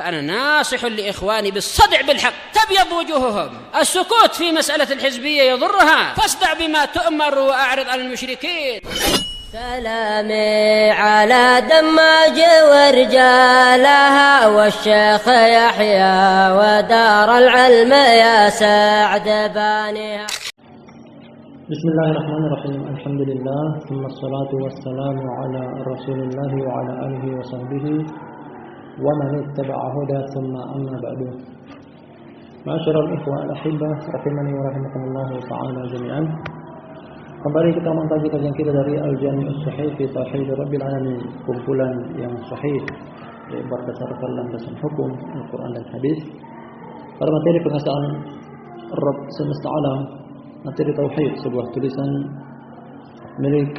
فأنا ناصح لإخواني بالصدع بالحق تبيض وجوههم. السكوت في مسألة الحزبية يضرها، فاصدع بما تؤمر وأعرض عن المشركين. سلامي على دماج ورجالها والشيخ يحيى ودار العلم يا سعد بانيها. بسم الله الرحمن الرحيم. الحمد لله ثم الصلاة والسلام على رسول الله وعلى آله وصحبه ومن اتبع هدى ثم أما بعد. معاشر الإخوة الأحبة rahimani wa rahimakumullah ta'ala jami'an. Kembali kita mengkaji kajian kita dari Al-Jami' As-Sahih fi Tauhid Rabbil Alamin, kumpulan yang sahih berdasarkan landasan hukum Al-Quran dan Hadis pada materi pengasaan Rabb semesta alam, materi tauhid, sebuah tulisan milik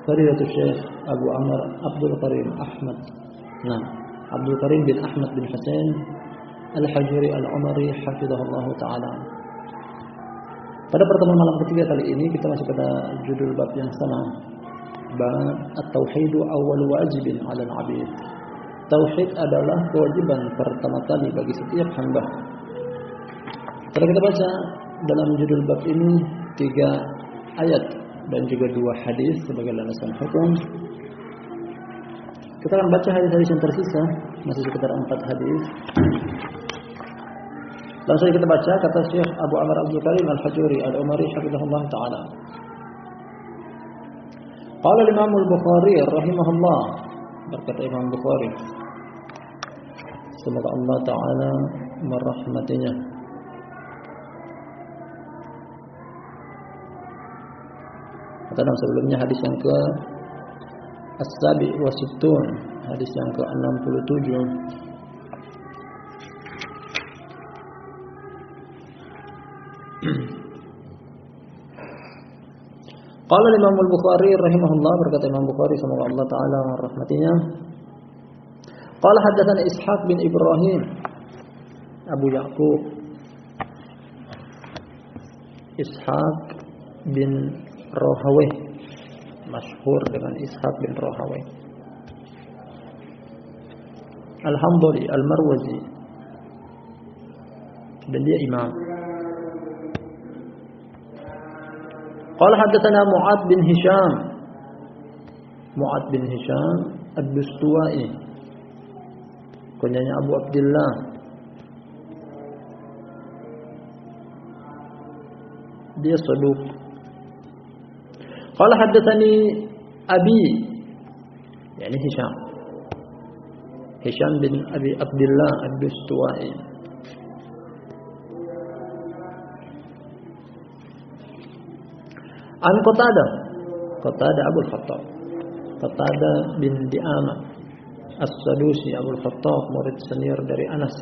Fadilatul Syekh Abu Amr Abdul Karim Ahmad Abdul Karim bin Ahmad bin Husain Al-Hajuri Al-Umari hafizahullah ta'ala. Pada pertemuan malam ketiga kali ini kita masih pada judul bab yang sama, bab at-tauhidu awwal wajibin 'alal 'abid. Tauhid adalah kewajiban pertama kali bagi setiap hamba. Kalau kita baca dalam judul bab ini 3 ayat dan juga 2 hadis sebagai landasan hukum. Kita akan baca hadis-hadis yang tersisa, masih sekitar 4 hadis. Langsung kita baca kata Syekh Abu Amr Abdul Karim Al-Hajuri Al-Umari hafizahullah ta'ala. Qala Imam Al-Bukhari rahimahullah, berkata Imam Bukhari, semoga Allah ta'ala merahmatinya. Kata dalam sebelumnya hadis yang ke As-Sabi wa Sittun, hadis yang ke 67. Qala Imam Al-Bukhari rahimahullah, berkata Imam Bukhari semoga Allah taala merahmatinya. Qala haddatsana Ishaq bin Ibrahim Abu Ya'qub, Ishaq bin Rahawayh, masyhur dengan Ishaq bin Rahawayh Al-Hanbali Al-Marwazi, dan dia imam. Qala haddatsana Mu'ad bin Hisham Ad-Dustuwai, kunyanya Abu Abdullah, dia saduq. Qala haddatsani Abi, yani Hisham bin Abi Abdullah Ad-Dustuwai. An Qatadah Abul Khattab, Qatadah bin Di'amah As-Sadusi Abul Khattab, murid senior dari Anas.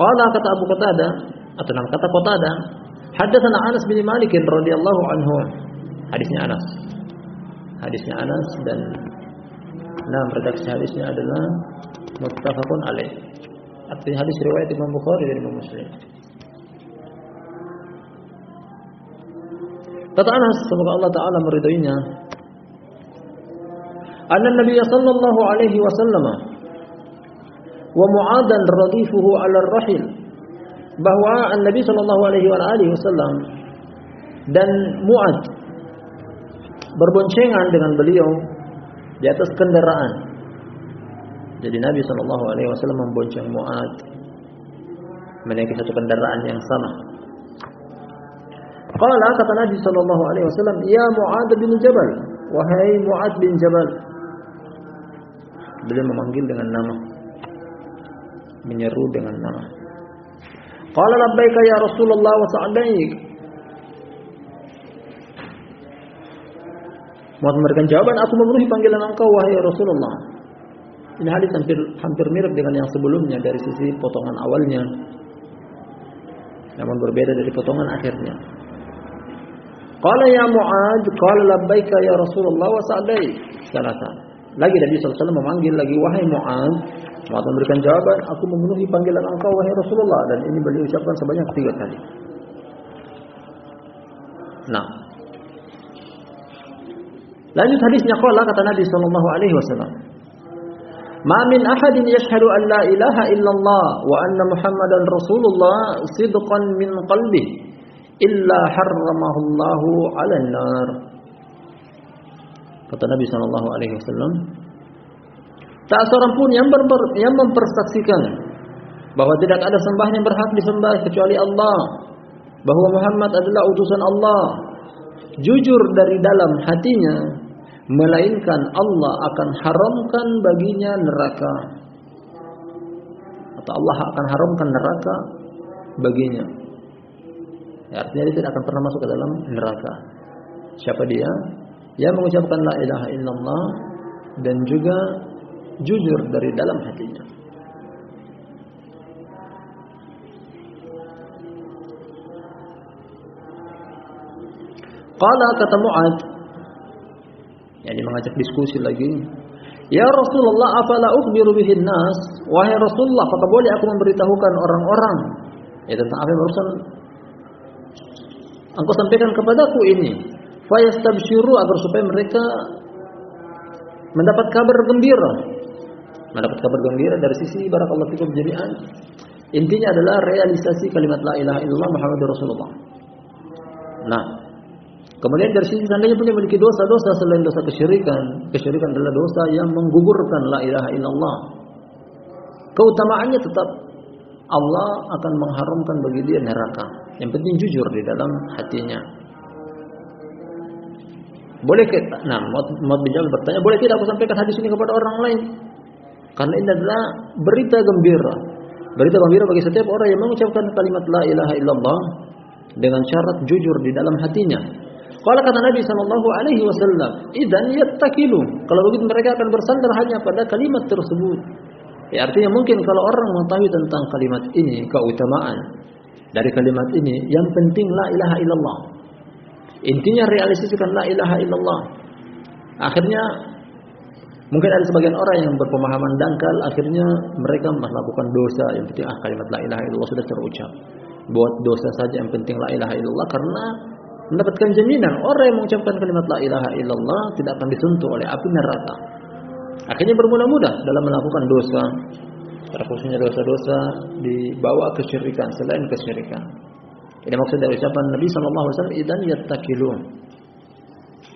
Qala, kata Abu Qatadah atau nama kata Qatadah, haddatsana Anas bin Malik radhiyallahu anhu. Hadisnya Anas dan redaksi hadisnya adalah muttafaqun alaih. Artinya hadis riwayat Imam Bukhari dan Imam Muslim. Kata Anas, semoga Allah taala meridainya, anna Nabi sallallahu alaihi wasallam wa Mu'adan radifuhu 'ala ar-rahil, bahwa Nabi sallallahu alaihi wasallam dan Mu'ad berboncengan dengan beliau di atas kendaraan. Jadi Nabi sallallahu alaihi wasallam membonceng Mu'ad menaiki satu kendaraan yang sama. Qala, kata Nabi sallallahu alaihi wasallam, ya Mu'ad bin Jabal, wahai Mu'ad bin Jabal. Beliau memanggil dengan nama, menyeru dengan nama. Qala labbaika ya Rasulullah wa sa'daik. Mu'ad memberikan jawaban, aku memenuhi panggilan engkau wahai Rasulullah. Ini hadis hampir mirip dengan yang sebelumnya dari sisi potongan awalnya, namun berbeda dari potongan akhirnya. Qala ya Mu'ad, qala labbaika ya Rasulullah wa sa'daik. Salasa. Lagi Nabi sallallahu alaihi wasallam memanggil lagi, wahai Mu'ad. Mu'ad memberikan jawaban, aku memenuhi panggilan engkau wahai Rasulullah, dan ini beliau ucapkan sebanyak 3 kali. Nah, lanjut hadisnya, qala, kata Nabi sallallahu alaihi wasallam, Ma min ahadin yashhadu an la ilaha illallah wa anna Muhammadan Rasulullah sidqan min qalbihi illa harramahu Allahu 'alan nar. Kata Nabi sallallahu alaihi wasallam, tak seorang pun yang mempersaksikan bahwa tidak ada sembahan yang berhak disembah kecuali Allah, bahwa Muhammad adalah utusan Allah, jujur dari dalam hatinya, melainkan Allah akan haramkan baginya neraka. Atau Allah akan haramkan neraka baginya. Ya, artinya dia tidak akan pernah masuk ke dalam neraka. Siapa dia? Yang mengucapkan la ilaha illallah dan juga jujur dari dalam hatinya. Qala, kata Mu'ad, yakni mengajak diskusi lagi, ya Rasulullah, afala ukhbiru bihin nas? Wahai Rasulullah, apakah boleh aku memberitahukan orang-orang tentang apa yang barusan engkau sampaikan kepadaku ini? Fayastabshiru, agar supaya mereka mendapat kabar gembira. Mendapat kabar gembira dari sisi barakallahu fikum jami'an. Intinya adalah realisasi kalimat la ilaha illallah Muhammadur Rasulullah. Nah, kemudian dari sisi seandainya punya memiliki dosa-dosa selain dosa kesyirikan, kesyirikan adalah dosa yang menggugurkan la ilaha illallah. Keutamaannya tetap Allah akan mengharamkan bagi dia neraka. Yang penting jujur di dalam hatinya. Boleh kita, Mu'ad bin Jabal bertanya, boleh tidak aku sampaikan hadis ini kepada orang lain? Karena ini adalah berita gembira. Berita gembira bagi setiap orang yang mengucapkan kalimat la ilaha illallah dengan syarat jujur di dalam hatinya. Kalau kata Nabi SAW, idzan yattakilu. Kalau begitu mereka akan bersandar hanya pada kalimat tersebut. Ya, artinya mungkin kalau orang mengetahui tentang kalimat ini, keutamaan dari kalimat ini, yang penting la ilaha illallah. Intinya realisasikan la ilaha illallah. Akhirnya mungkin ada sebagian orang yang berpemahaman dangkal, akhirnya mereka melakukan dosa. Yang penting kalimat la ilaha illallah sudah terucap. Buat dosa saja, yang penting la ilaha illallah, karena mendapatkan jaminan orang yang mengucapkan kalimat la ilaha illallah tidak akan disentuh oleh api neraka. Akhirnya bermudah-mudah dalam melakukan dosa, khususnya dosa-dosa dibawa kesyirikan selain kesyirikan. Ini maksud dari ucapan Nabi SAW, idzan yattakilun.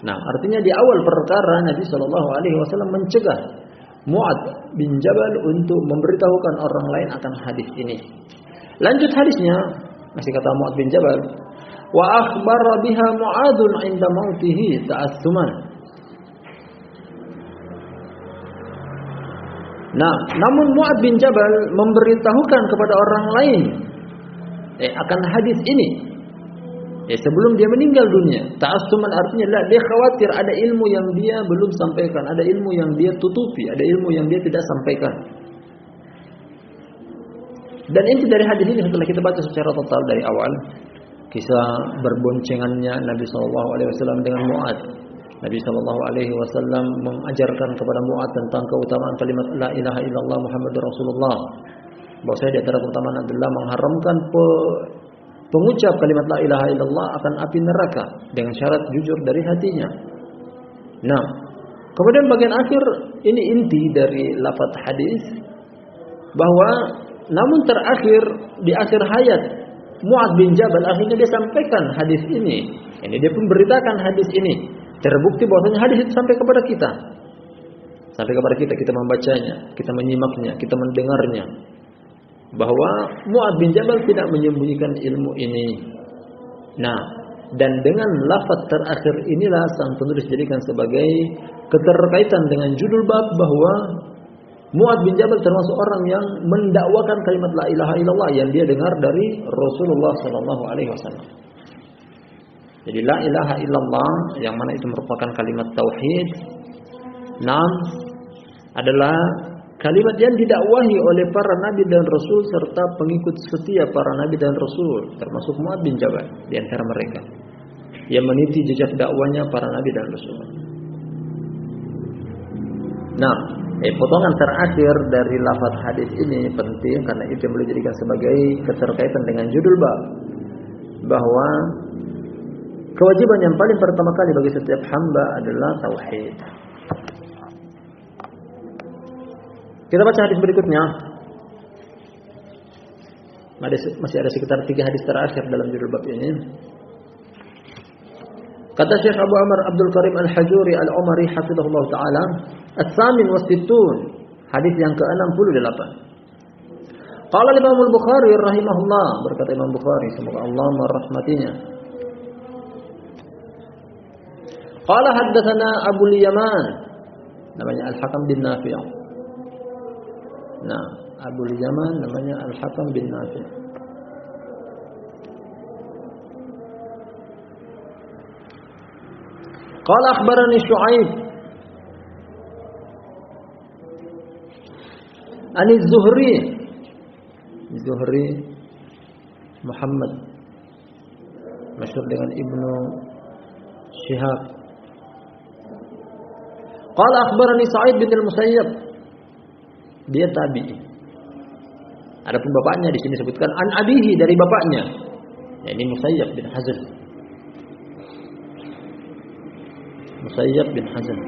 Nah, artinya di awal perkara Nabi SAW mencegah Mu'ad bin Jabal untuk memberitahukan orang lain akan hadis ini. Lanjut hadisnya, masih kata Mu'ad bin Jabal, wa akhbara biha Mu'adun 'inda mautihi ta'assuman. Nah, namun Mu'ad bin Jabal memberitahukan kepada orang lain akan hadis ini sebelum dia meninggal dunia. Ta'assuman artinya dia khawatir ada ilmu yang dia belum sampaikan, ada ilmu yang dia tutupi, ada ilmu yang dia tidak sampaikan. Dan inti dari hadis ini setelah kita baca secara total dari awal, kisah berboncengannya Nabi SAW dengan Mu'ad. Nabi SAW mengajarkan kepada Mu'ad tentang keutamaan kalimat la ilaha illallah Muhammadur Rasulullah. Bahwasanya di antara keutamaan adalah mengharamkan pengucap kalimat la ilaha illallah akan api neraka dengan syarat jujur dari hatinya. Nah, kemudian bagian akhir ini inti dari lafaz hadis, bahwa namun terakhir di akhir hayat Mu'ad bin Jabal akhirnya dia sampaikan hadis ini. Ini dia pun beritakan hadis ini. Terbukti bahwasanya hadis itu sampai kepada kita. Sampai kepada kita, kita membacanya, kita menyimaknya, kita mendengarnya. Bahwa Mu'ad bin Jabal tidak menyembunyikan ilmu ini. Nah, dan dengan lafaz terakhir inilah sang penulis jadikan sebagai keterkaitan dengan judul bab, bahwa Mu'ad bin Jabal termasuk orang yang mendakwakan kalimat la ilaha illallah yang dia dengar dari Rasulullah SAW. Jadi la ilaha illallah yang mana itu merupakan kalimat tauhid, adalah kalimat yang didakwahi oleh para nabi dan rasul serta pengikut setia para nabi dan rasul, termasuk Mu'ad bin Jabal di antara mereka yang meniti jejak dakwanya para nabi dan rasul. Nah, potongan terakhir dari lafaz hadis ini penting karena itu boleh dijadikan sebagai keterkaitan dengan judul bab, bahwa kewajiban yang paling pertama kali bagi setiap hamba adalah tauhid. Kita baca hadis berikutnya. Masih ada sekitar 3 hadis terakhir dalam judul bab ini. Kata Syekh Abu Amr Abdul Karim Al-Hajuri Al-Umari hafizahullah taala, "Ats-tsamin wa sittun." Hadis yang ke-68. Qala Imam Al-Bukhari rahimahullah, berkata Imam Bukhari semoga Allah merahmatinya. Qala haddatsana Abu Yaman, namanya Al-Hakam bin Nafi'. Nah, Abu Yaman namanya Al-Hakam bin Nafi'. Qala akhbarani Syu'aib Ani Zuhri Muhammad masyhur dengan Ibnu Syihab. Qala akhbarani Sa'id bin Al-Musayyab, dia tabi'i. Adapun bapaknya di sini disebutkan an abihi, dari bapaknya, yakni Musayyab bin Hazn. Musayyab bin Hazn.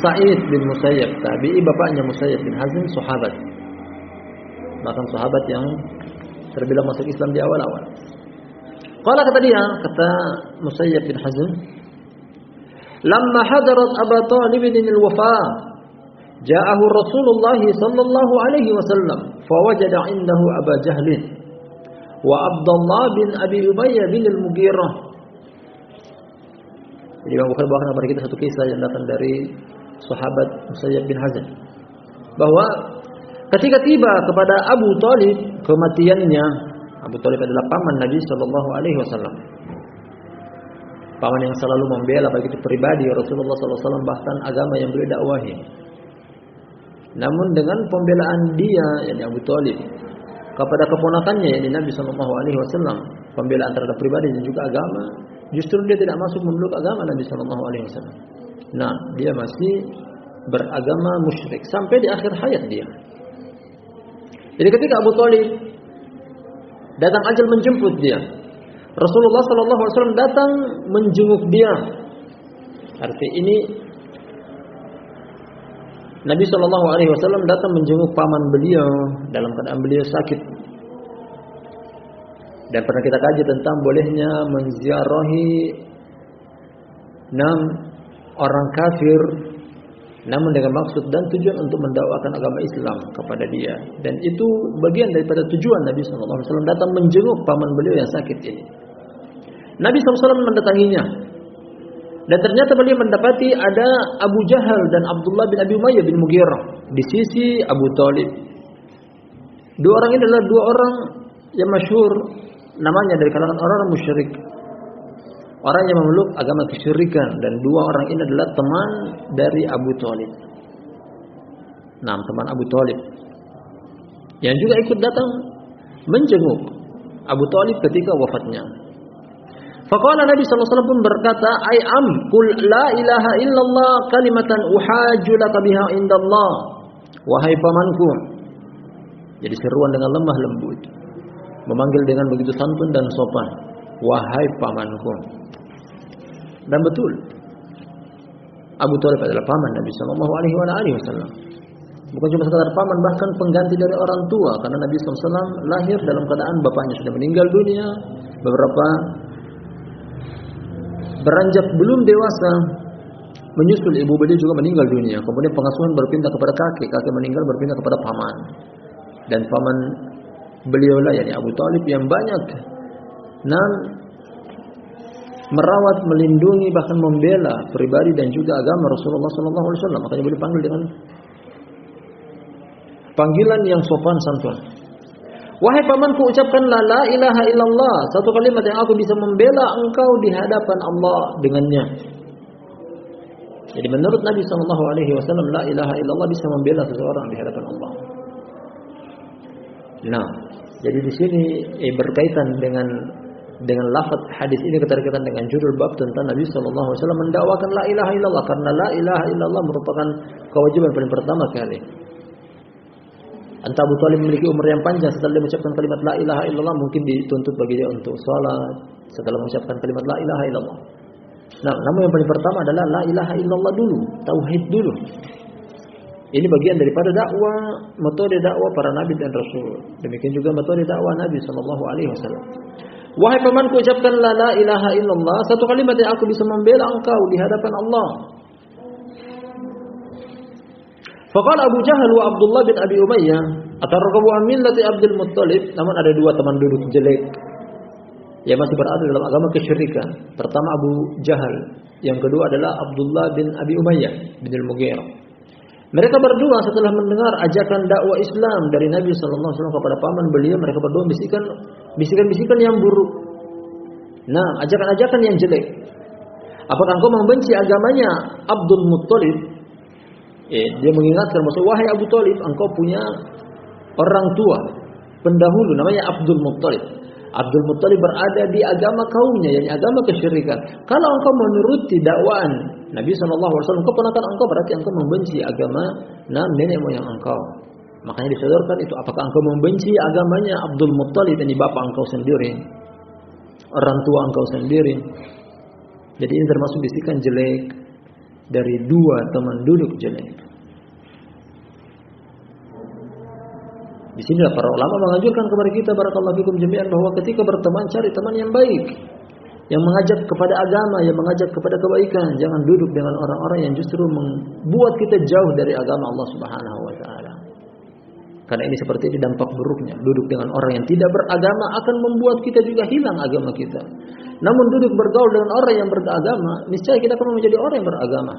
Sa'id bin Musayyab tabi'i, bapaknya Musayyab bin Hazn sahabat. Bahkan sahabat yang terbilang masuk Islam di awal-awal. Qala, kata dia, kata Musayyab bin Hazn, lamma hadarat Abu Talib bin al-wafah, ja'ahu Rasulullah sallallahu alaihi wasallam, fawajada 'indahu Abu Jahl wa Abdullah bin Abi Umayyah bin al-Mughirah. Jadi Imam Bukhari bawakan kepada kita satu kisah yang datang dari sahabat Musayyab bin Hazn, bahwa ketika tiba kepada Abu Talib kematiannya. Abu Talib adalah paman Nabi sallallahu alaihi wasallam. Paman yang selalu membela baik itu pribadi Rasulullah sallallahu alaihi wasallam, bahkan agama yang beliau dakwahi. Namun dengan pembelaan dia, yakni Abu Talib, kepada keponakannya yakni Nabi sallallahu alaihi wasallam, pembelaan terhadap pribadi dan juga agama, justru dia tidak masuk memeluk agama Nabi sallallahu alaihi wasallam. Nah, dia masih beragama musyrik sampai di akhir hayat dia. Jadi ketika Abu Talib datang ajal menjemput dia, Rasulullah sallallahu alaihi wasallam datang menjenguk dia. Arti ini Nabi sallallahu alaihi wasallam datang menjenguk paman beliau dalam keadaan beliau sakit. Dan pernah kita kaji tentang bolehnya menziarahi 6 orang kafir, namun dengan maksud dan tujuan untuk mendakwakan agama Islam kepada dia. Dan itu bagian daripada tujuan Nabi SAW datang menjenguk paman beliau yang sakit ini. Nabi SAW mendatanginya, dan ternyata beliau mendapati ada Abu Jahal dan Abdullah bin Abi Umayyah bin Mughirah di sisi Abu Talib. 2 orang ini adalah 2 orang yang masyhur namanya dari kalangan orang-orang musyrik, orang yang memeluk agama kesyirikan, dan 2 orang ini adalah teman dari Abu Talib. Nah, teman Abu Talib yang juga ikut datang menjenguk Abu Talib ketika wafatnya. Faqala Nabi sallallahu alaihi wasallam pun berkata, "Ai am, qul la ilaha illallah kalimatan uhajju laka biha indallah." Wahai pamanku. Jadi seruan dengan lemah lembut, memanggil dengan begitu santun dan sopan. Wahai pamanku. Dan betul, Abu Talib adalah paman Nabi sallallahu alaihi wasallam. Bukan cuma sekadar paman, bahkan pengganti dari orang tua, karena Nabi sallallahu alaihi wasallam lahir dalam keadaan bapaknya sudah meninggal dunia, beberapa beranjak belum dewasa, menyusul ibu beliau juga meninggal dunia. Kemudian pengasuhan berpindah kepada kakek meninggal berpindah kepada paman. Dan paman beliau lah, yakni Abu Talib, yang banyak merawat, melindungi, bahkan membela pribadi dan juga agama Rasulullah sallallahu alaihi wasallam. Makanya beliau panggil dengan panggilan yang sopan santun. Wahai pamanku, ucapkanlah la ilaha illallah, satu kalimat yang aku bisa membela engkau di hadapan Allah dengannya. Jadi menurut Nabi sallallahu alaihi wasallam, la ilaha illallah bisa membela seseorang di hadapan Allah. Nah, jadi di sini berkaitan dengan lafaz hadis ini keterkaitan dengan judul bab tentang Nabi sallallahu alaihi wasallam mendakwakan la ilaha illallah, karena la ilaha illallah merupakan kewajiban paling pertama kali. Entah Abu Talib memiliki umur yang panjang setelah dia mengucapkan kalimat la ilaha illallah, mungkin dituntut bagi dia untuk salat setelah mengucapkan kalimat la ilaha illallah. Nah, namun yang paling pertama adalah la ilaha illallah dulu, tauhid dulu. Ini bagian daripada dakwah, metode dakwah para nabi dan rasul. Demikian juga metode dakwah Nabi sallallahu alaihi wasallam. Wahai pamanku, ucapkan la ilaha illallah, satu kalimat yang aku bisa membela engkau di hadapan Allah. Faqala Abu Jahal wa Abdullah bin Abi Umayyah, atarghabu an millati Abdul Muttalib, namun ada dua teman duduk jelek yang masih berada dalam agama kesyirikan. Pertama Abu Jahal, yang kedua adalah Abdullah bin Abi Umayyah bin Al-Mughirah. Mereka berdua setelah mendengar ajakan dakwah Islam dari Nabi sallallahu alaihi wasallam kepada paman beliau, mereka berdua bisikan yang buruk. Nah, ajakan-ajakan yang jelek. Apakah engkau membenci agamanya Abdul Muttalib? Dia mengingatkan bahwa wahai Abu Thalib, engkau punya orang tua pendahulu namanya Abdul Muttalib. Abdul Muttalib berada di agama kaumnya, yakni agama kesyirikan. Kalau engkau menuruti dakwaan Nabi SAW, engkau ponakan engkau, berarti engkau membenci agama nenek moyang engkau. Makanya disodorkan itu, apakah engkau membenci agamanya Abdul Muttalib, ini bapak engkau sendiri, orang tua engkau sendiri. Jadi ini termasuk bisikan jelek dari dua teman duduk jelek. Di sinilah para ulama menganjurkan kepada kita barakallahu fikum jami'an bahwa ketika berteman cari teman yang baik, yang mengajak kepada agama, yang mengajak kepada kebaikan. Jangan duduk dengan orang-orang yang justru membuat kita jauh dari agama Allah Subhanahu wa taala. Karena ini seperti ini dampak buruknya. Duduk dengan orang yang tidak beragama akan membuat kita juga hilang agama kita. Namun duduk bergaul dengan orang yang beragama, niscaya kita akan menjadi orang yang beragama.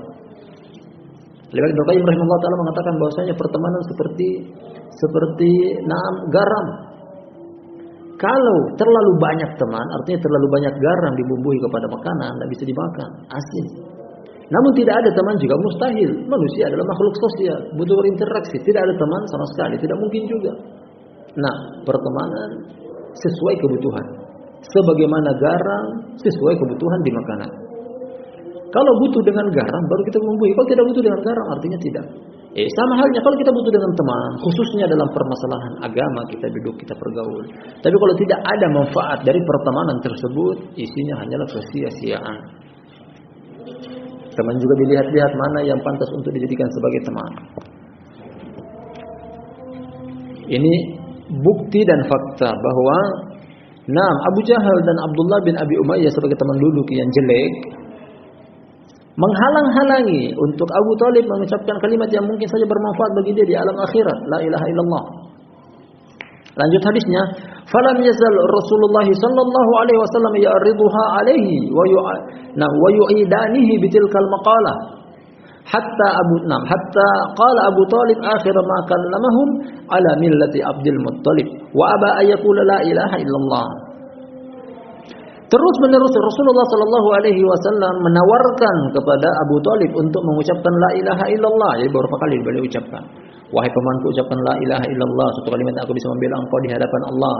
Ibnu Qayyim rahimahullah taala mengatakan bahwasanya pertemanan seperti garam. Kalau terlalu banyak teman, artinya terlalu banyak garam dibumbui kepada makanan, tidak bisa dimakan, asin. Namun tidak ada teman juga mustahil. Manusia adalah makhluk sosial, butuh berinteraksi. Tidak ada teman sama sekali, tidak mungkin juga. Nah, pertemanan sesuai kebutuhan. Sebagaimana garam sesuai kebutuhan di makanan. Kalau butuh dengan garam baru kita membumbui. Kalau tidak butuh dengan garam artinya tidak. Sama halnya kalau kita butuh dengan teman, khususnya dalam permasalahan agama, kita duduk, kita bergaul. Tapi kalau tidak ada manfaat dari pertemanan tersebut, isinya hanyalah kesia-siaan. Teman juga dilihat-lihat mana yang pantas untuk dijadikan sebagai teman. Ini bukti dan fakta bahwa Abu Jahal dan Abdullah bin Abi Umayyah sebagai teman duduk yang jelek menghalang-halangi untuk Abu Thalib mengucapkan kalimat yang mungkin saja bermanfaat bagi dia di alam akhirat, la ilaha illallah. Lanjut hadisnya, falam yazal Rasulullah sallallahu alaihi wasallam ya'riduha alaihi wa yu'idanihi bitilkal maqalah hatta qala Abu Thalib akhir ma kallamahum ala millati Abdul Muttalib wa aba ayaqula la ilaha illallah. Terus menerus Rasulullah sallallahu alaihi wasallam menawarkan kepada Abu Thalib untuk mengucapkan la ilaha illallah. Jadi beberapa kali beliau ucapkan, wahai pamanku, ucapkan la ilaha illallah, satu kalimat yang aku bisa membela engkau di hadapan Allah.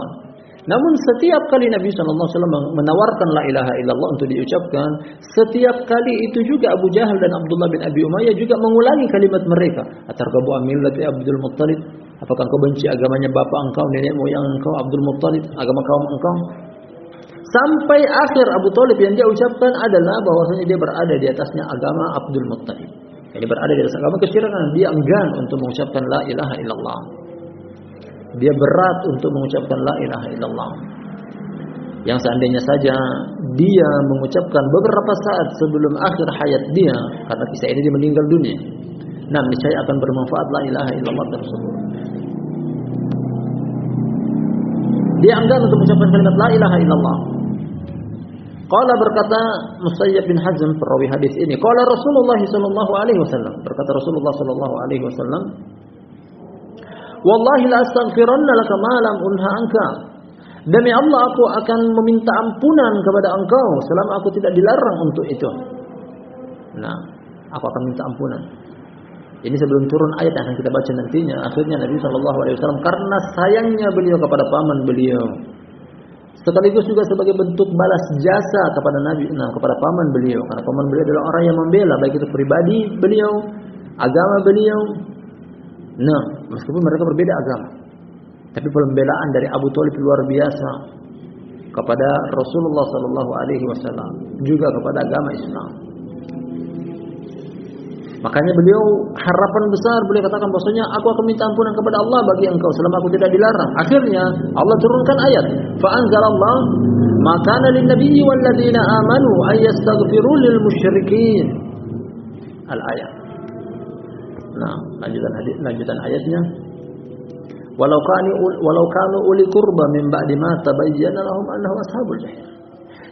Namun setiap kali Nabi sallallahu alaihi wasallam menawarkan la ilaha illallah untuk diucapkan, setiap kali itu juga Abu Jahal dan Abdullah bin Abi Umayyah juga mengulangi kalimat mereka. Atarghabu an millati Abdul Muttalib? Apakah engkau benci agamanya bapak engkau, nenek moyang engkau Abdul Muttalib, agama kaum engkau? Sampai akhir Abu Thalib yang dia ucapkan adalah bahwasanya dia berada di atasnya agama Abdul Muttalib. Jadi berada di atas agama kesyirikan, dia enggan untuk mengucapkan la ilaha illallah. Dia berat untuk mengucapkan la ilaha illallah. Yang seandainya saja dia mengucapkan beberapa saat sebelum akhir hayat dia, karena kisah ini dia meninggal dunia, niscaya akan bermanfaat la ilaha illallah tersebut. Dia enggan untuk mengucapkan kalimat la ilaha illallah. Qala berkata Musayyib bin Hazm perawi hadis ini, qala Rasulullah sallallahu alaihi wasallam, berkata Rasulullah sallallahu alaihi wasallam, wallahi la astaghfiranna laka ma lam unha anka. Demi Allah aku akan meminta ampunan kepada engkau selama aku tidak dilarang untuk itu. Aku akan minta ampunan. Ini sebelum turun ayat yang akan kita baca nantinya. Akhirnya Nabi sallallahu alaihi wasallam karena sayangnya beliau kepada paman beliau, sekaligus juga sebagai bentuk balas jasa kepada Nabi, kepada paman beliau, karena paman beliau adalah orang yang membela baik itu pribadi beliau, agama beliau. Meskipun mereka berbeda agama, tapi pembelaan dari Abu Thalib luar biasa. kepada Rasulullah sallallahu alaihi wasallam, juga kepada agama Islam. Makanya beliau harapan besar, beliau katakan bahwasanya aku akan minta ampunan kepada Allah bagi engkau selama aku tidak dilarang. Akhirnya Allah turunkan ayat, fa anzalallah ma kana lin nabiyyi wal ladzina amanu ay yastaghfiru lil musyrikin. Al-ayat. Nah, lanjutan ayatnya. Walau kanu uli qurba min ba'di ma tabayyana lahum annahu ashabul jahim.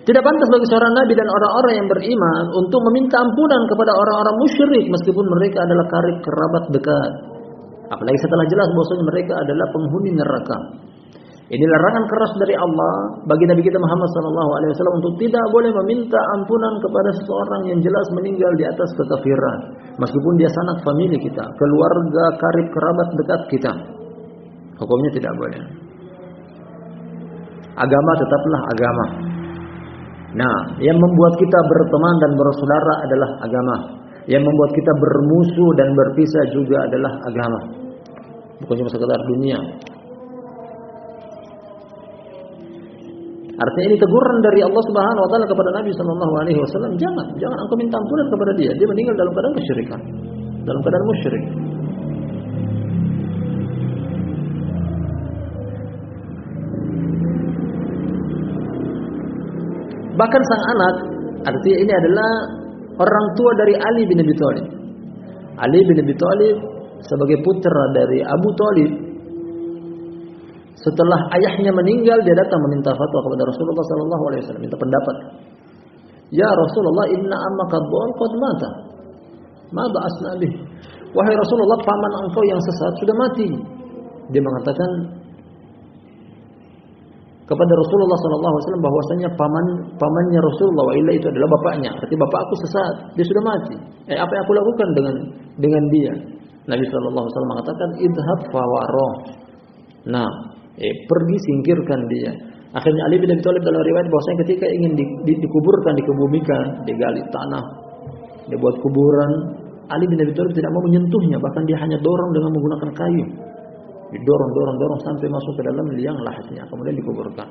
Tidak pantas bagi seorang nabi dan orang-orang yang beriman untuk meminta ampunan kepada orang-orang musyrik meskipun mereka adalah karib kerabat dekat. Apalagi setelah jelas bahwasanya mereka adalah penghuni neraka. Ini larangan keras dari Allah bagi Nabi kita Muhammad SAW untuk tidak boleh meminta ampunan kepada seseorang yang jelas meninggal di atas kekafiran, meskipun dia sanak famili kita, keluarga karib kerabat dekat kita. Hukumnya tidak boleh. Agama tetaplah agama. Nah, yang membuat kita berteman dan bersaudara adalah agama. Yang membuat kita bermusuh dan berpisah juga adalah agama. Bukan cuma sekedar dunia. Artinya ini teguran dari Allah Subhanahu wa taala kepada Nabi sallallahu alaihi wasallam, jangan engkau minta ampunan kepada dia. Dia meninggal dalam keadaan kesyirikan, dalam keadaan musyrik. Bahkan sang anak, artinya ini adalah orang tua dari Ali bin Abi Thalib. Ali bin Abi Thalib sebagai putra dari Abu Thalib, setelah ayahnya meninggal, dia datang meminta fatwa kepada Rasulullah SAW, minta pendapat. Ya Rasulullah, inna ammaka dhal qad mata. Mada asna bih. Wahai Rasulullah, paman engkau yang sesat sudah mati. Dia mengatakan kepada Rasulullah SAW bahwasanya pamannya Rasulullah wa illa itu adalah bapaknya. Berarti bapakku sesat, dia sudah mati. Apa yang aku lakukan dengan dia? Nabi SAW mengatakan idhab fawaro. Nah, pergi singkirkan dia. Akhirnya Ali bin Abi Thalib dalam riwayat bahwasanya ketika ingin dikuburkan, dikebumikan, digali tanah, dia buat kuburan, Ali bin Abi Thalib tidak mau menyentuhnya, bahkan dia hanya dorong dengan menggunakan kayu. Didorong sampai masuk ke dalam liang lahatnya, kemudian dikuburkan.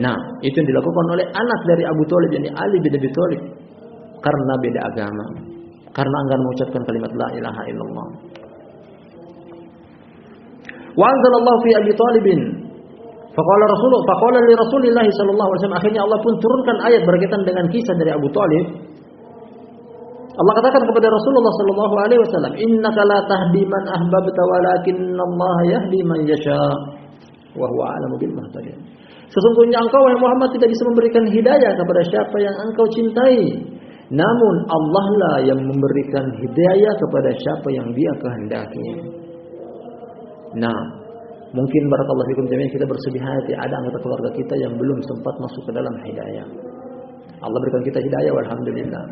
Nah, itu yang dilakukan oleh anak dari Abu Thalib, yakni Ali bin Abi Thalib, karena beda agama, karena enggan mengucapkan kalimat la ilaha illallah. Wa anzalallahu fi Abi Thalibin faqala li Rasulillah sallallahu alaihi wasallam. Akhirnya Allah pun turunkan ayat berkaitan dengan kisah dari Abu Thalib. Allah katakan kepada Rasulullah sallallahu alaihi wasallam, "Innaka la tahdi man ahbabta walakinallaha yahdi man yasha wa huwa a'lamu bil muhtadin." Sesungguhnya engkau wahai Muhammad tidak bisa memberikan hidayah kepada siapa yang engkau cintai, namun Allah lah yang memberikan hidayah kepada siapa yang Dia kehendaki. Nah, mungkin barakallahu fikum jami'an kita bersedih hati ada anggota keluarga kita yang belum sempat masuk ke dalam hidayah. Allah berikan kita hidayah, alhamdulillah.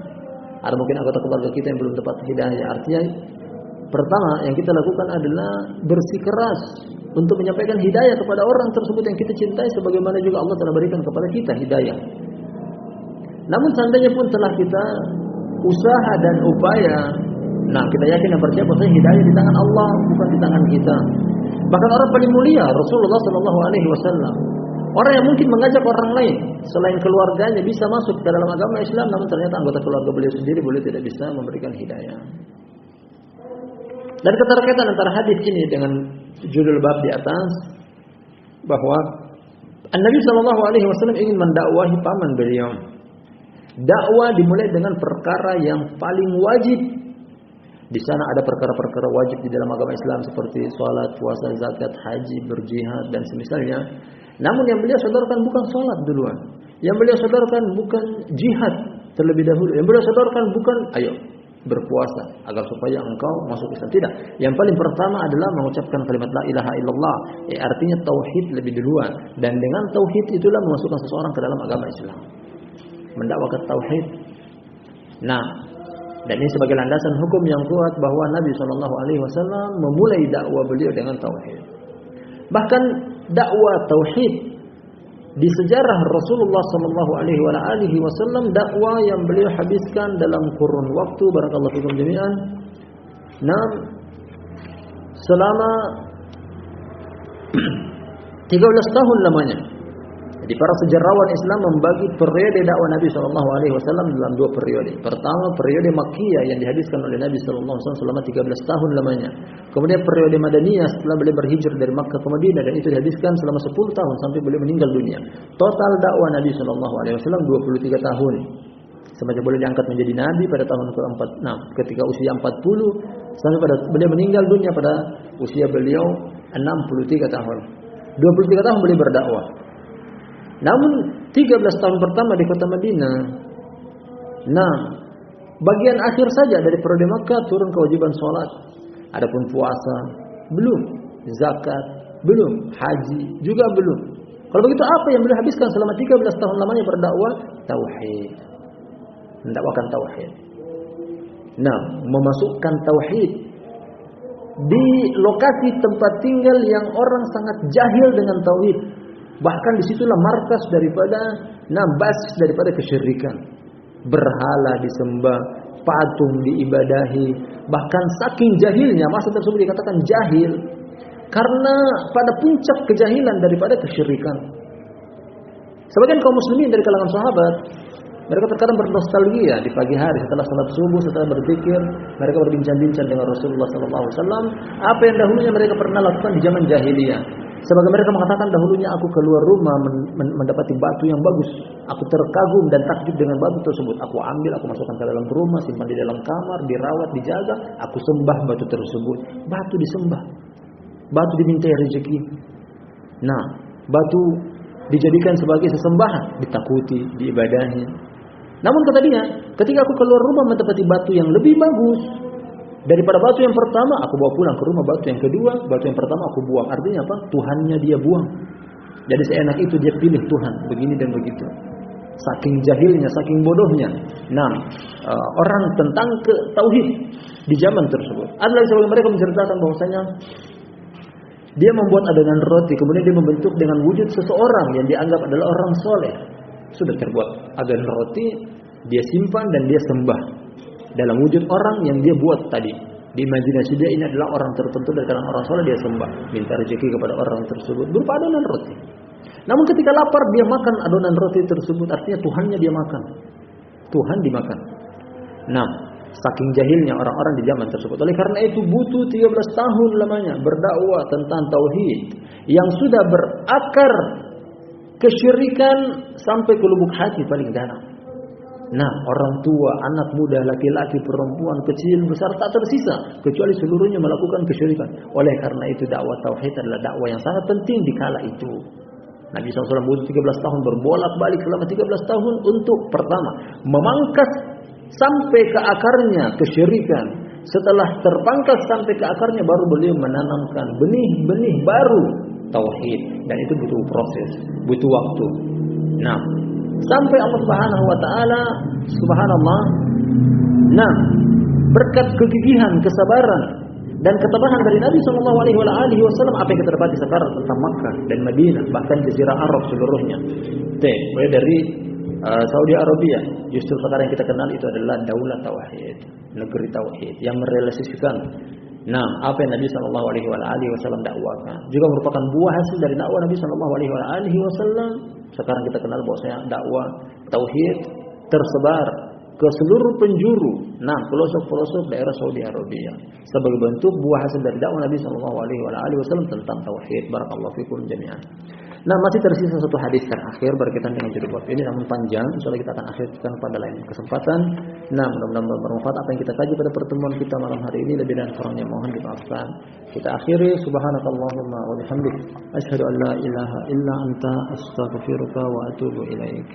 Ada mungkin anggota keluarga kita yang belum dapat hidayah. Artinya pertama yang kita lakukan adalah bersikeras untuk menyampaikan hidayah kepada orang tersebut yang kita cintai, sebagaimana juga Allah telah berikan kepada kita hidayah. Namun seandainya pun telah kita usaha dan upaya, nah kita yakin dan percaya bahwa hidayah di tangan Allah, bukan di tangan kita. Bahkan orang paling mulia Rasulullah sallallahu alaihi wasallam, orang yang mungkin mengajak orang lain selain keluarganya bisa masuk ke dalam agama Islam, namun ternyata anggota keluarga beliau sendiri tidak bisa memberikan hidayah. Dan keterkaitan antara hadis ini dengan judul bab di atas, bahwa Nabi sallallahu alaihi wasallam ingin mendakwahi paman beliau. Dakwah dimulai dengan perkara yang paling wajib. Di sana ada perkara-perkara wajib di dalam agama Islam seperti salat, puasa, zakat, haji, berjihad dan semisalnya. Namun yang beliau sodorkan bukan salat duluan. Yang beliau sodorkan bukan jihad terlebih dahulu. Yang beliau sodorkan bukan ayo berpuasa agar supaya engkau masuk Islam. Tidak. Yang paling pertama adalah mengucapkan kalimat la ilaha illallah. Artinya tauhid lebih duluan. Dan dengan tauhid itulah memasukkan seseorang ke dalam agama Islam. Mendakwakan tauhid. Nah, dan ini sebagai landasan hukum yang kuat bahwa Nabi SAW memulai dakwah beliau dengan tauhid. Bahkan dakwah tauhid di sejarah Rasulullah SAW, dakwah yang beliau habiskan dalam kurun waktu barakallahu fikum jami'an, selama 13 tahun lamanya. Jadi para sejarawan Islam membagi periode dakwah Nabi SAW dalam 2 periode. Pertama periode Makkiyah yang dihadiskan oleh Nabi SAW selama 13 tahun lamanya. Kemudian periode Madaniyah setelah beliau berhijrah dari Makkah ke Madinah, dan itu dihadiskan selama 10 tahun sampai beliau meninggal dunia. Total dakwah Nabi SAW 23 tahun. Semacam boleh diangkat menjadi Nabi pada tahun ke-46 ketika usia 40 sampai pada beliau meninggal dunia pada usia beliau 63 tahun. 23 tahun beliau berdakwah. Namun 13 tahun pertama di kota Madinah. Nah, bagian akhir saja dari periode Makkah turun kewajiban sholat. Adapun puasa belum, zakat belum, haji juga belum. Kalau begitu apa yang beliau habiskan selama 13 tahun lamanya berdakwah? Tauhid. Mendakwakan tauhid. Nah, memasukkan tauhid di lokasi tempat tinggal yang orang sangat jahil dengan tauhid. Bahkan disitulah markas daripada basis daripada kesyirikan. Berhala disembah, patung diibadahi. Bahkan saking jahilnya, masa tersebut dikatakan jahil karena pada puncak kejahilan daripada kesyirikan. Sebagian kaum muslimin dari kalangan sahabat, mereka terkadang bernostalgia di pagi hari setelah salat subuh, setelah berzikir, mereka berbincang-bincang dengan Rasulullah SAW apa yang dahulunya mereka pernah lakukan di zaman jahiliyah. Sebagai mereka mengatakan, dahulunya aku keluar rumah mendapati batu yang bagus. Aku terkagum dan takjub dengan batu tersebut. Aku ambil, aku masukkan ke dalam rumah, simpan di dalam kamar, dirawat, dijaga. Aku sembah batu tersebut. Batu disembah. Batu dimintai rezeki. Nah, batu dijadikan sebagai sesembahan, ditakuti, diibadahi. Namun kata dia, ketika aku keluar rumah mendapati batu yang lebih bagus daripada batu yang pertama, aku bawa pulang ke rumah batu yang kedua. Batu yang pertama aku buang. Artinya apa? Tuhannya dia buang. Jadi seenak itu dia pilih Tuhan, begini dan begitu. Saking jahilnya, saking bodohnya. Nah, orang tentang tauhid di zaman tersebut. Ada lagi sebagian mereka menceritakan bahwasanya dia membuat adonan roti, kemudian dia membentuk dengan wujud seseorang yang dianggap adalah orang soleh. Sudah terbuat adonan roti, dia simpan dan dia sembah dalam wujud orang yang dia buat tadi. Di imajinasi dia ini adalah orang tertentu dari kalangan orang soleh, dia sembah, minta rezeki kepada orang tersebut berupa adonan roti. Namun ketika lapar dia makan adonan roti tersebut, artinya Tuhannya dia makan. Tuhan dimakan. Nah, saking jahilnya orang-orang di zaman tersebut. Oleh karena itu butuh 13 tahun lamanya berdakwah tentang tauhid yang sudah berakar kesyirikan sampai ke lubuk hati paling dalam. Nah, orang tua, anak muda, laki-laki, perempuan, kecil, besar tak tersisa kecuali seluruhnya melakukan kesyirikan. Oleh karena itu dakwah tauhid adalah dakwah yang sangat penting di kala itu. Nabi SAW butuh 13 tahun berbolak-balik selama 13 tahun untuk pertama memangkas sampai ke akarnya kesyirikan. Setelah terpangkas sampai ke akarnya baru beliau menanamkan benih-benih baru tauhid, dan itu butuh proses, butuh waktu. Nah, sampai Allah Subhanahu wa taala, subhanallah, nah, berkat kegigihan, kesabaran dan ketabahan dari Nabi SAW, apa yang kita dapati sekarang tentang Makkah dan Madinah, bahkan Jazirah Arab seluruhnya. Mulai dari Saudi Arabia, justru sekarang yang kita kenal itu adalah daulah tauhid, negeri tauhid yang merealisasikan apa yang Nabi SAW dakwakan. Juga merupakan buah hasil dari dakwah Nabi SAW. Sekarang kita kenal bahwasanya dakwah tauhid tersebar ke seluruh penjuru, pelosok-pelosok daerah Saudi Arabia sebagai bentuk buah hasil dari dakwah Nabi SAW tentang tauhid. Barakallahu fikum jami'an. Nah, masih tersisa satu hadis terakhir berkaitan dengan judul bab ini, namun panjang. Insyaallah kita akan akhirkan pada lain kesempatan. Nah, mudah-mudahan bermanfaat apa yang kita kaji pada pertemuan kita malam hari ini. Lebih dan kurangnya mohon dimaafkan. Kita akhiri subhanakallahumma wa bihamdik asyhadu an la ilaha illa anta astaghfiruka wa atubu ilaik.